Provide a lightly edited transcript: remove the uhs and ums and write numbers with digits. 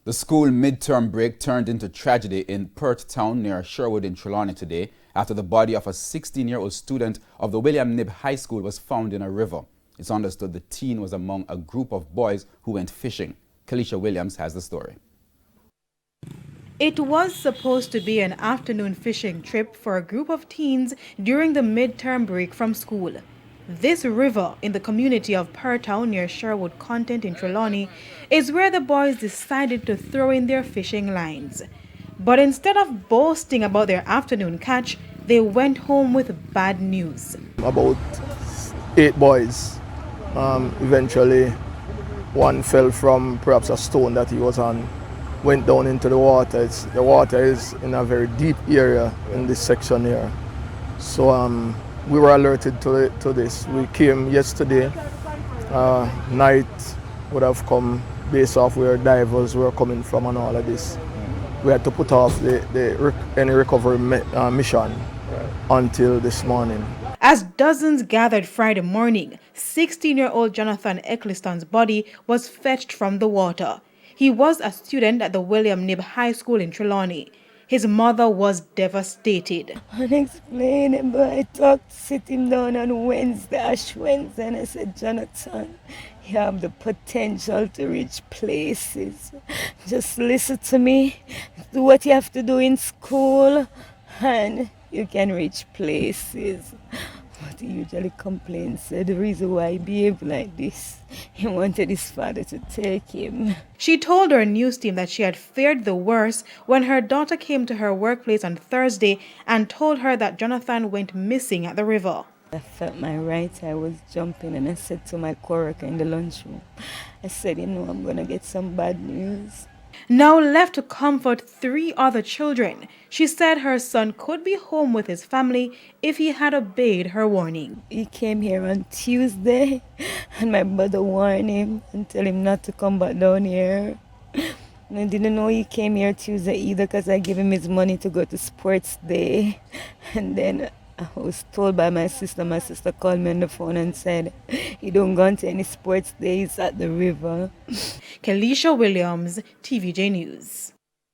The school midterm break turned into tragedy in Perth Town near Sherwood in Trelawny today after the body of a 16-year-old student of the William Knibb High School was found in a river. It's understood the teen was among a group of boys who went fishing. Kalisha Williams has the story. It was supposed to be an afternoon fishing trip for a group of teens during the midterm break from school. This river in the community of Perth Town near Sherwood Content in Trelawny is where the boys decided to throw in their fishing lines. But instead of boasting about their afternoon catch, they went home with bad news. About 8 boys. Eventually, one fell from perhaps a stone that he was on, went down into the water. The water is in a very deep area in this section here. So we were alerted to this. We came yesterday. Night would have come based off where divers were coming from and all of this. We had to put off any recovery mission until this morning. As dozens gathered Friday morning, 16-year-old Jonathan Eccleston's body was fetched from the water. He was a student at the William Knibb High School in Trelawny. His mother was devastated. Unexplainable. I talked, sit him down on Wednesday, Ash Wednesday, and I said, Jonathan, you have the potential to reach places. Just listen to me, do what you have to do in school, and you can reach places. But he usually complains the reason why he behaved like this, he wanted his father to take him. She told her news team that she had feared the worst when her daughter came to her workplace on Thursday and told her that Jonathan went missing at the river. I felt my right eye was jumping and I said to my coworker in the lunchroom, I said, I'm going to get some bad news. Now left to comfort 3 other children, she said her son could be home with his family if he had obeyed her warning. He came here on Tuesday and my brother warned him and told him not to come back down here. And I didn't know he came here Tuesday either because I gave him his money to go to sports day. And then I was told by my sister called me on the phone and said, he don't go to any sports days at the river. Kalisha Williams, TVJ News.